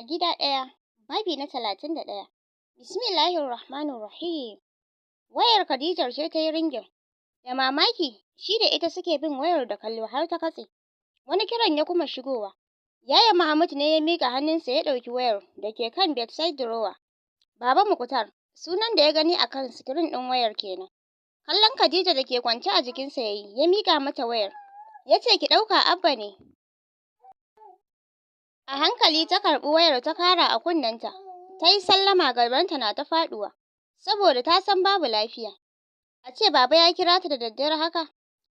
A gida ɗaya, babi na 31. Bismillahirrahmanirrahim. Wayar Khadijar ce ta yi ringin. Da mamaki, shi da ita suke bin wayar da kallo har ta katse. Wani kiran ya kuma shigowa. Yaya Mahmud ne ya miƙa hannunsa ya ɗauki wayar da ke kan bedside drawer. Baba Muktar, sunan da ya gani a kan sikirin ɗin wayar kenan. Kallon Khadija da ke kwance a jikinsa ya miƙa mata wayar. Ya ce ki ɗauka Abba ne. A hankali ta karɓi wayar ta kara a kunnenta. Ta yi sallama gabanta na ta faɗuwa, saboda ta san babu lafiya. A ce Baba ya kira ta da daddare haka?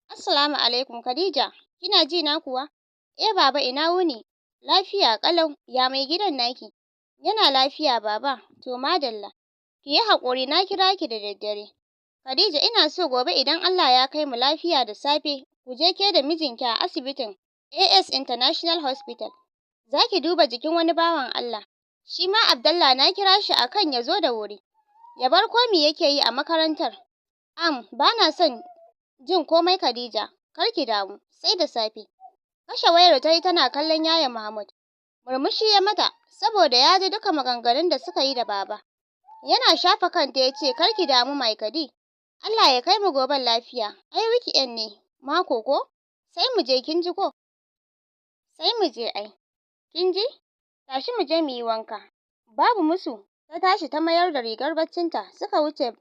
Assalamu alaikum Khadija, kina ji na kuwa? Eh Baba ina wuni? Lafiya ƙalau, ya mai gidan naki? Yana lafiya Baba, to madalla. Ki yi haƙuri na kira ki da daddare. Khadija ina so gobe idan Allah ya kai mu lafiya da safe, ku je ke da mijinki a asibitin AS International Hospital. Za ki duba jikin wani bawan Allah. Shi ma Abdallah na kira shi akan ya zo da wuri. Ya bar ko me yake yi a makarantar. Ba na son jin komai Khadija, kar ki damu, sai da safe. Kashe wayar ta yi tana kallon Yaya Mahmud. Murmushi ya mata, saboda ya ji duka maganganun da suka yi da Baba. Yana shafa kanta ya ce, kar ki damu mai Khadi. Allah ya kai mu goben lafiya. Ai weekend ne, mako ko? Sai mu je kin ji ko? Sai mu je ai. Kin ji? Tashi mu je mu yi wanka. Babu musu, ta tashi ta mayar da rigar baccinta suka wuce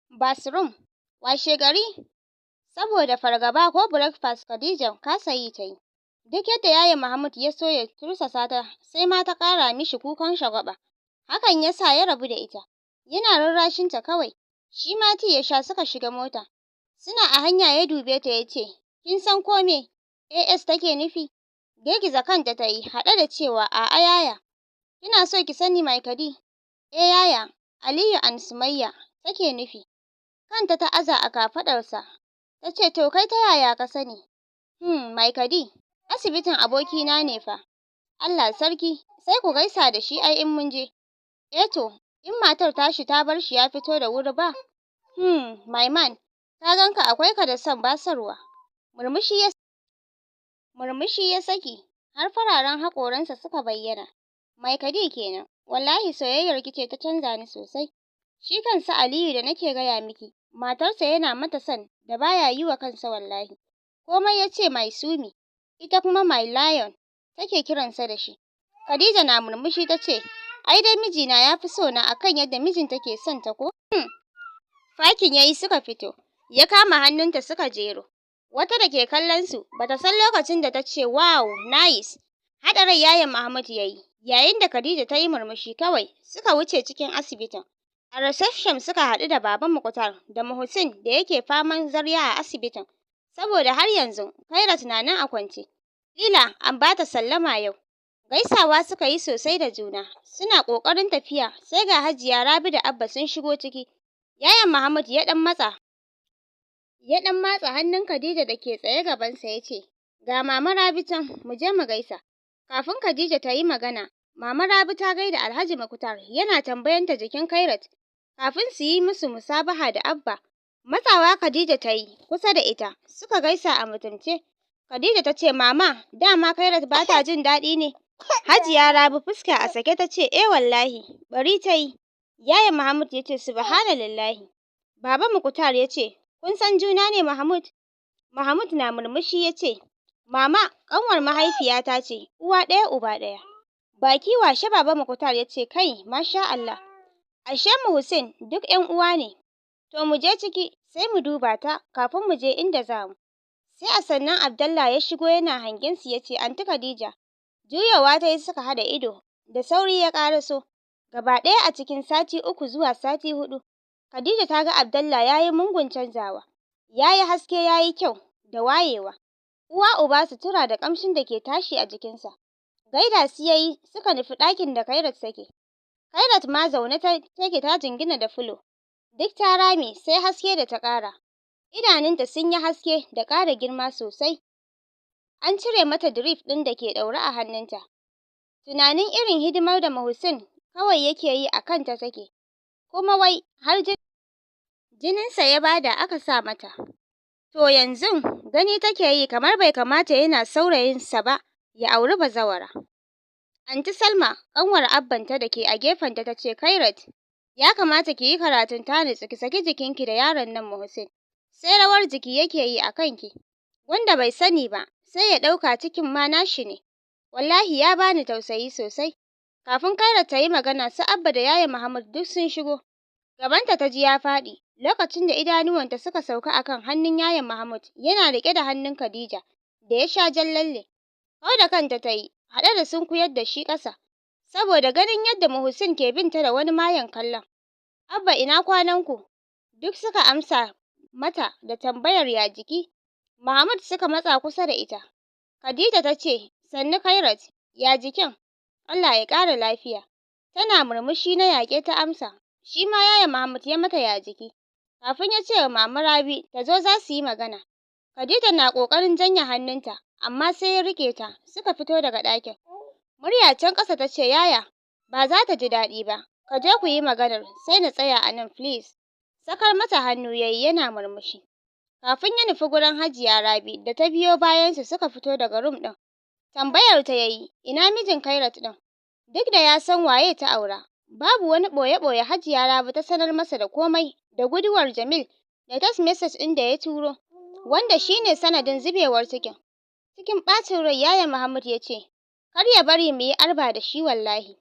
bathroom. Washe gari, saboda fargaba ko breakfast Khadija kasa yi ta yi. Duk yadda Yaya Mahmud ya so ya tursasa ta, sai ma ta ƙara mishi kukan shagwaɓa. Hakan ya sa ya rabu da ita. Yana rarrashinta kawai. Shi ma tea ya sha suka shiga mota. Suna a hanya ya dube ta ya ce, kin san ko me AS take nufi? Girgiza kanta ta yi, haɗe da cewa a'a Yaya. Kina so ki sani mai Khadi? Eh Yaya, Aliyu and Sumayya take nufi. Kanta ta aza a kafaɗarsa. Ta ce to kai ta yaya ka sani? Mai Khadi, asibitin abokina ne fa. Allah sarki, sai ku gaisa da shi ai in mun je. Eh to, in matar tashi ta bar shi ya fito da wuri ba? My man, ka ganka akwai ka da son basarwa. Murmushi ya saki, har fararen haƙoransa suka bayyana. Mai Khadi kenan, wallahi soyayyar ki ce ta canza ni sosai. Shi kansa Aliyu da nake gaya miki, matarsa yana mata son da baya yi wa kansa wallahi. Komai ya ce mai sumi, ita kuma my lion take kiransa da shi. Khadija na murmushi ta ce, ai dai mijina ya fi so na akan yadda mijinta ke son ta ko? Fakin yayi suka fito, ya kama hannunta suka jero. Wata da ke kallon su bata san lokacin da ta ce wow nice. Haɗa rai Yaya Mahmud yayi, yayin da Khadija ta yi murmushi kawai suka wuce cikin asibitin. A reception suka haɗu da Baban Muktar da Muhsin da yake faman zarya a asibitin, saboda har yanzu Khairat na nan a kwance. Lila an bata sallama yau. Gaisawa suka yi sosai da juna, suna ƙoƙarin tafiya sai ga Hajiya Rabi da Abba sun shigo ciki. Yaya Mahmud ya ɗan matsa hannun Khadija da ke tsaye gabansa ya ce, ga Mama Rabi can, mu je mu gaisa. Kafin Khadija ta yi magana, Mama Rabi ta gaida Alhaji Muktar yana tambayanta jikin Khairat. Kafin su yi musu musabaha da Abba, matsawa Khadija ta yi kusa da ita, suka gaisa a mutunce. Khadija ta ce, Mama, dama Khairat ba ta jin daɗi ne? Hajiya Rabi fuska a sake ta ce, eh wallahi, bari ta yi. Yaya Mahmud ya ce, subhanallahi. Baba Muktar ya ce, kun san juna ne Mahmud? Mahmud na murmushi ya ce, Mama, ƙanwar mahaifiyata ce, uwa ɗaya uba ɗaya. Baki washe Baba Muktar ya ce, kai, masha Allah. Ashe Muhsin duk ƴan uwa ne. To mu je ciki sai mu duba ta kafin mu je inda za mu. Sai a sannan Abdallah ya shigo yana hangen su ya ce, Anti Khadija. Juyawa ta yi suka haɗa ido, da sauri ya ƙaraso. Gaba ɗaya a cikin sati 3 zuwa sati 4, Khadija ta ga Abdallah ya yi mungun canzawa. Ya yi haske ya yi kyau da wayewa. Uwa uba sutura da ƙamshin da ke tashi a jikinsa. Gaida su ya yi suka nufi ɗakin da Khairat take. Khairat ma zaune take ta jingina da fulo. Duk ta rame sai haske da ta ƙara. Idanunta sun yi haske da ƙara girma sosai. An cire mata drip ɗin da ke ɗaure a hannunta. Tunanin irin hidimar da Muhsin kawai yake yi a kanta take. Kuma wai har jininsa ya bada aka sa mata. To yanzu gani take yi kamar bai kamata yana saurayinsa ba ya auri bazawara. Anty Salma, ƙanwar abbanta da ke a gefenta ta ce, Kairat, ya kamata ki yi karatun ta nutsu ki saki jikinki da yaron nan Muhsin. Sai rawar jiki yake yi a kanki. Wanda bai sani ba, sai ya ɗauka cikin ma nashi ne. Wallahi ya bani tausayi sosai. Kafin Kairat ta yi magana, su Abba da Yaya Muhammad duk sun shigo. Gabanta ta ji ya faɗi, lokacin da idanuwanta suka sauka akan hannun Yaya Muhammad yana riƙe da hannun Khadija da ya sha jan lalle. Kau da kanta ta yi, haɗe da sunkuyar da shi ƙasa, saboda ganin yadda Muhsin ke binta da wani mayen kallon. Abba ina kwananku? Duk suka amsa mata da tambayar ya jiki. Muhammad suka matsa kusa da ita. Khadija ta ce, sannu Kairat, ya jikin? Allah ya ƙara lafiya. Tana murmushi na yaƙe ta amsa. Shi ma Yaya Muhammad ya mata ya jiki. Kafin ya ce wa Mama Rabi ta zo za su yi magana. Khadija na ƙoƙarin janye hannunta, amma sai ya riƙe ta, suka fito daga ɗakin. Murya can ƙasa ta ce, Yaya, ba za ta ji daɗi ba. Ka je ku yi maganar, sai na tsaya a nan please. Sakar mata hannu ya yi yana murmushi. Kafin ya nufi gurin Hajiya Rabi da ta biyo bayansu suka fito daga room ɗin. Tambayar ta yayi, ina mijin Kairat ɗin? Duk da ya san waye ta aura, babu wani ɓoye-ɓoye Hajiya Rabi ta sanar masa da komai, da guduwar Jamil da text message ɗin da ya turo, wanda shine sanadin zubewar cikin. Cikin ɓacin rai Yaya Muhammad ya ce, kar ya bari mu yi arba da shi wallahi.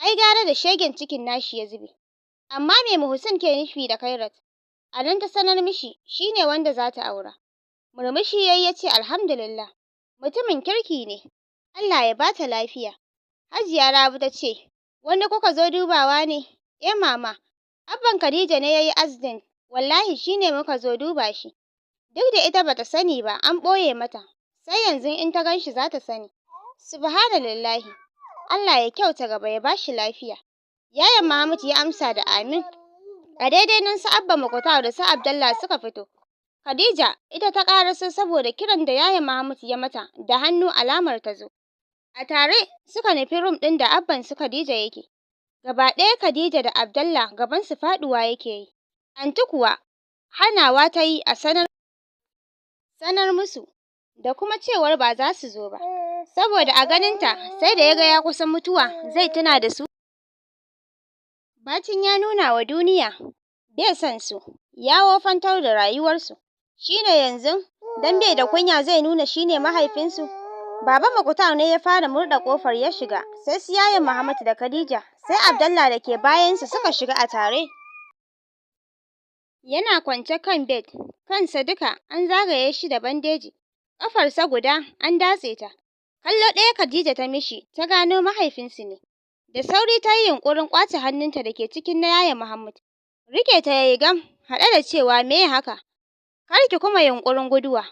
Ai gara da shegen cikin nashi ya zube. Amma me Muhsin ke nufi da Kairat? A nan ta sanar mishi shine wanda za ta aura. Murmushi yayi ya ce alhamdulillah, mutumin kirki ne. Allah ya bata lafiya. Hajiya Rabi ta ce, wani kuka zo dubawa ne? Eh mama, abban Khadija ne yayi accident, wallahi shine muka zo duba shi. Duk da ita bata sani ba, an ɓoye mata. Sai yanzu in ta ganshi za ta sani. Subhanallahi. Allah ya kyauta gaba ya bashi lafiya. Yayan Muhammad ya amsa da amin. A daidai nan su Abba Muktar da su Abdallah suka fito. Khadija ita ta ƙaraso saboda kiran da Yayan Muhammad ya mata da hannu alamar ta zo. A tare suka nufi room ɗin da abban su Khadija yake. Gaba ɗaya Khadija da Abdallah gaban su faɗuwa yake yi. Anti kuwa hanawa ta yi a sanar musu da kuma cewar ba za su zo ba. Saboda a ganinta sai da ya ga ya kusa mutuwa zai tuna da su. Bacin ya nuna wa duniya bai san su, ya wofantar da rayuwarsu. Shine yanzu dan bai da kunya zai nuna shine mahaifinsu. Baba Muktar ne ya fara murɗa ƙofar ya shiga, sai su Yayan Muhammad da Khadija, sai Abdallah da ke bayansu suka shiga a tare. Yana kwance kan bed, kansa duka an zagaye shi da bandeji, ƙafarsa guda an datse ta. Kallo ɗaya Khadija ta mishi, ta gano mahaifinsu ne. Da sauri ta yi yunƙurin ƙwace hannunta da ke cikin na Yaya Muhammad. Rike ta yayi gam, haɗe da cewa me haka? Kar ki kuma yunƙurin guduwa.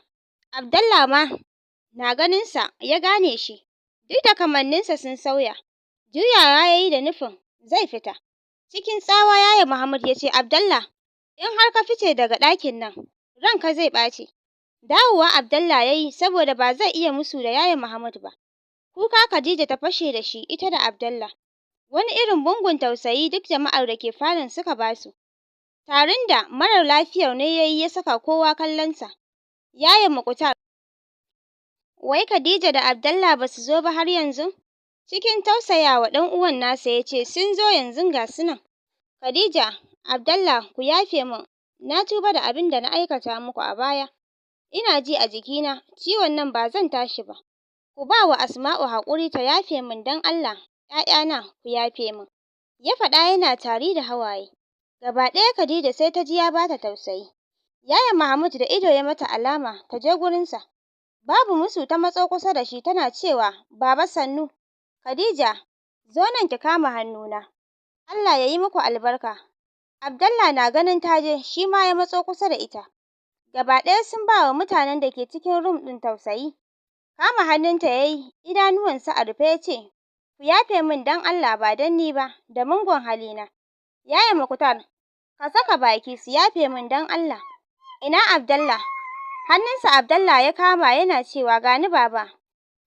Abdallah ma na ganinsa ya gane shi, duk da kamanninsa sun sauya. Juyawa ya yi da nufin zai fita. Cikin tsawa Yaya Muhammad ya ce, Abdallah, in har ka fice daga ɗakin nan, ranka zai ɓaci. Dawowa Abdallah ya yi saboda ba zai iya musu da Yaya Muhammad ba. Kuka Khadija ta fashe da shi ita da Abdallah. Wani irin bungun tausayi duk jama'ar da ke falon suka basu. Tarin da marar lafiyar ne ya yi ya saka kowa kallonsa. Yaya Muktar, wai Khadija da Abdallah ba su zo ba har yanzu? Cikin tausayawa ɗan uwan nasa ya ce, sun zo yanzu ga su nan. Khadija, Abdallah ku yafe min, na tuba da abin da na aikata muku a baya. Ina ji a jikina, ciwon nan ba zan tashi ba. Ku ba wa Asma'u haƙuri ta yafe min don Allah, ‘ya'yana ku yafe min. Ya faɗa yana tari da hawaye. Gaba ɗaya Khadija sai ta ji ya bata tausayi. Yaya Mahmud da ido ya mata alama ta je gurinsa. Babu musu ta matso kusa da shi tana cewa, Baba sannu. Khadija, zo nan ki kama hannuna. Allah ya yi muku albarka. Abdallah na ganin ta je shi ma ya matso kusa da ita. Gaba ɗaya sun ba wa mutanen da ke cikin room ɗin tausayi. Kama hannunta ya yi, idanuwansa a rufe ya ce, ku yafe min don Allah ba don ni ba, da mungun halina. Yaya Muktar, ka saka baki su yafe min don Allah. Ina Abdallah? Hannunsa Abdallah ya kama yana cewa gani baba.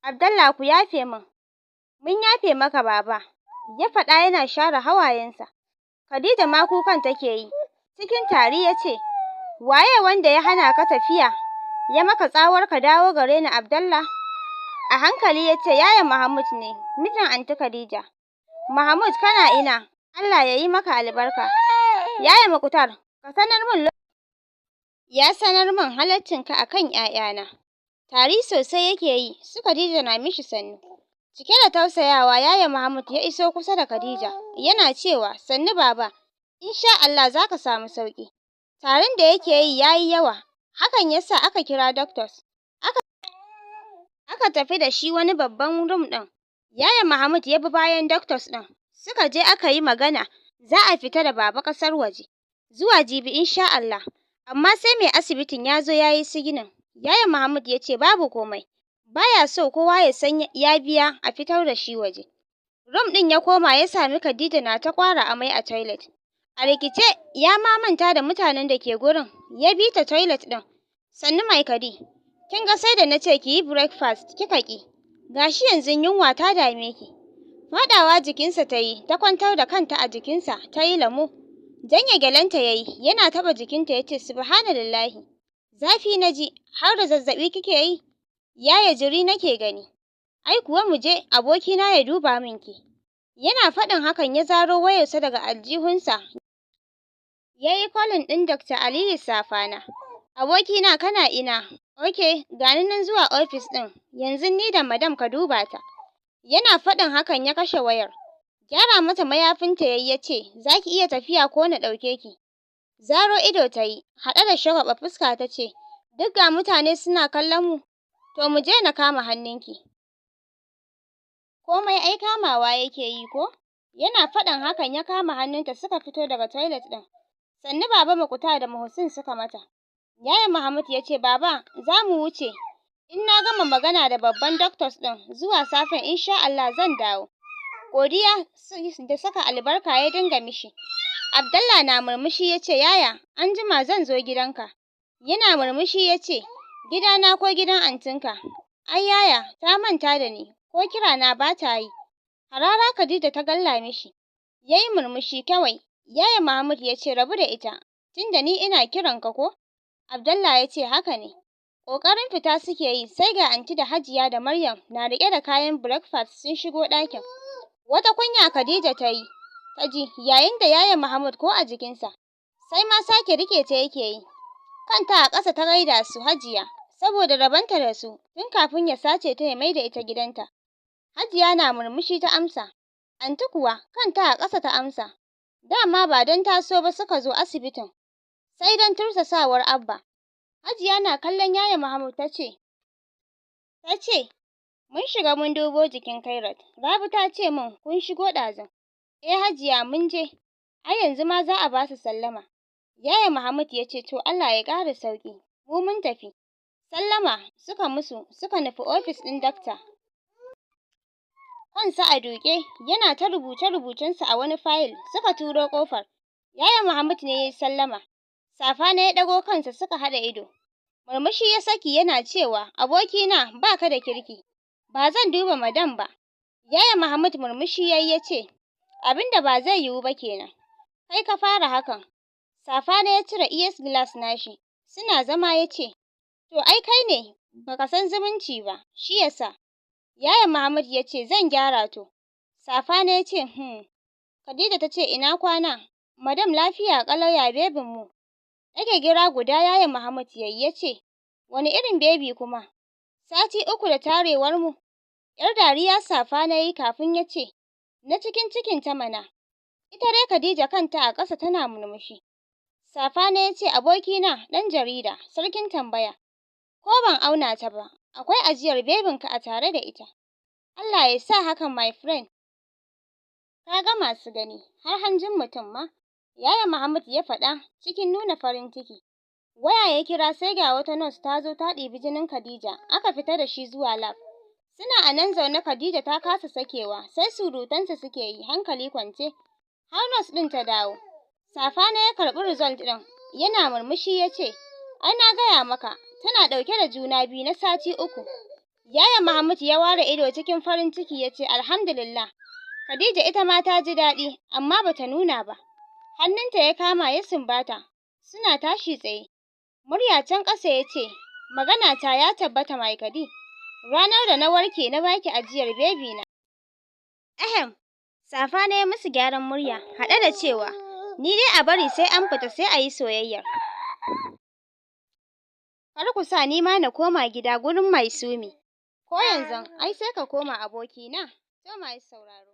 Abdallah ku yafe min. Mun yafe maka baba. Ya faɗa yana share hawayensa. Khadija ma kukan take yi. Cikin tari ya ce, waye wanda ya hana ka tafiya? Ya maka tsawar ka dawo gare ni Abdallah? A hankali ya ce, Yaya Mahmud ne, mijin Anty Khadija. Mahmud kana ina? Allah ya yi maka albarka. Yaya Muktar, ka sanar min ya sanar min halaccinka a kan ‘ya'yana. Tari sosai yake yi, su Khadija na mishi sannu. Cike da tausayawa, Yaya Mahmud ya iso kusa da Khadija, yana cewa, sannu baba, insha Allah za ka samu sauƙi. Tarin da yake yi ya yi yawa, hakan ya sa aka kira doctors. Aka tafi da shi wani babban room ɗin. Yaya Mahmud ya bi bayan doctors ɗin. Suka je aka yi magana, za a fita da baba ƙasar waje. Zuwa jibi insha Allah. Amma sai mai asibitin ya zo ya yi siginin. Yaya Mahmud ya ce babu komai. Baya so kowa ya san ya biya a fitar da shi waje. Room ɗin ya koma ya sami Khadija na ta kwara amai a toilet. A rikice ya ma manta da mutanen da ke gurin. Ya bi ta toilet ɗin. Sannu mai Khadi. Kin ga sai da na ce ki yi breakfast kika ki. Gashi yanzu yunwa ta dame ki. Faɗawa jikinsa ta yi, ta kwantar da kanta a jikinsa, ta yi lamo. Janye gyalenta ya yi, yana taɓa jikinta ya ce, Subhanallahi, zafi na ji, har da zazzaɓi kike yi? Yaya jiri nake gani. Ai kuwa mu je, abokina ya duba min ki. Yana faɗin hakan ya zaro wayarsa daga aljihunsa. Ya yi calling ɗin Dr. Aliyu Safana. Abokina kana ina? Ok, gani nan zuwa ofis ɗin. Yanzu ni da madam ka duba ta. Yana faɗin hakan ya kashe wayar. Gyara mata mayafinta ya ce, za ki iya tafiya ko na ɗauke ki? Zaro ido ta yi, haɗe da shagwaɓa fuska ta ce, duk ga mutane suna kallon mu, to mu je na kama hannunki. Komai ai kamawa yake yi ko? Yana faɗin hakan ya kama hannunta suka fito daga toilet ɗin. Sannu Baba Muktar da Muhsin suka mata. Yaya Mahmud ya ce, Baba, za mu wuce. In na gama magana da babban doctors ɗin, zuwa safen insha Allah zan dawo. Godiya da saka albarka ya dinga mishi. Abdallah na murmushi ya ce, Yaya, an jima zan zo gidanka. Yana murmushi ya ce, gidana ko gidan antinka? Ai Yaya, ta manta da ni, ko kira na ba ta yi. Harara Khadija ta galla mishi. Ya yi murmushi kawai. Yaya Mahmud ya ce, rabu da ita, tunda ni ina kiranka ko? Abdallah ya ce, haka ne. Ƙoƙarin fita suke yi, sai ga anti da Hajiya da Maryam na riƙe da kayan breakfast sun shigo ɗakin. Wata kunya Khadija ta ji, yayin da Yaya Mahmud ko a jikinsa, sai ma sake riƙe ta yake yi. Kanta a ƙasa ta gaida su Hajiya, saboda rabonta da su, tun kafin ya sace ta ya maida ita gidanta. Hajiya na murmushi ta amsa. Anti kuwa kanta a ƙasa ta amsa. Dama ba don taso ba suka zo asibitin, sai don tursasawar Abba. Hajiya na kallon Yaya Mahmud ta ce, mun shiga mun dubo jikin Khairat. Rabi ta ce min kun shigo ɗazun. Hajiya mun je. Ai yanzu ma za a ba su sallama. Yaya Mahmud ya ce, to Allah ya ƙara sauƙi. Mu mun tafi. Sallama suka musu suka nufi ofis ɗin dakta. Kansa a duƙe yana ta rubuce-rubucensa a wani fayil suka turo ƙofar. Yaya Mahmud ne ya yi sallama. Safana ya ɗago kansa suka haɗa ido. Murmushi ya saki yana cewa, abokina ba ka da kirki. Ba zan duba madam ba. Yaya Mahmud murmushi ya ce, abinda ba zai yiwu ba kenan. Kai ka fara hakan. Safana ya cire ES glass nashi. Suna zama ya ce, to ai kai ne baka san zumunci ba, shi yasa. Yaya Mahmud ya ce, zan gyara to. Safana ya ce, Khadija ta ce, ina kwana? Madam lafiya ƙalau ya bebin mu. Ɗage gira guda Yaya Mahmud ya ce, wani irin bebi kuma? Sati 3 da tarewar mu. Yar dariya Safana ya yi kafin ya ce, na cikin ta mana. Ita dai Khadija kanta a ƙasa tana murmushi. Safana ya ce, abokina ɗan jarida, sarkin tambaya. Ko ban auna ta ba, akwai ajiyar bebinka a tare da ita. Allah ya sa hakan my friend. Ka ga masu gani, har hanjin mutum ma. Yaya Mahmud ya faɗa cikin nuna farin ciki. Waya ya kira sai ga wata nurse ta zo ta ɗibi jinin Khadija, aka fita da shi zuwa lab. Suna a nan zaune Khadija ta kasa sakewa, sai surutansa suke yi hankali kwance. Har nurse ɗin ta dawo. Safana ya karɓi result ɗin, yana murmushi ya ce, ai na gaya maka, tana ɗauke da juna biyu na sati 3. Yaya Mahmud ya ware ido cikin farin ciki ya ce, alhamdulillah. Khadija ita ma ta ji daɗi, amma bata nuna ba. Hannunta ya kama ya sumbata. Suna tashi tsaye. Murya can ƙasa ya ce, magana ta ya tabbata mai Khadi. ranar da na warke na baki ajiyar baby na. Safa ne musu gyaran murya haɗe da cewa ni dai a bari sai an fita sai a yi soyayyar. Kar ku sa ni ma na koma gida gurin Maisumi. Ko yanzu ai sai ka koma abokina. To masu sauraro.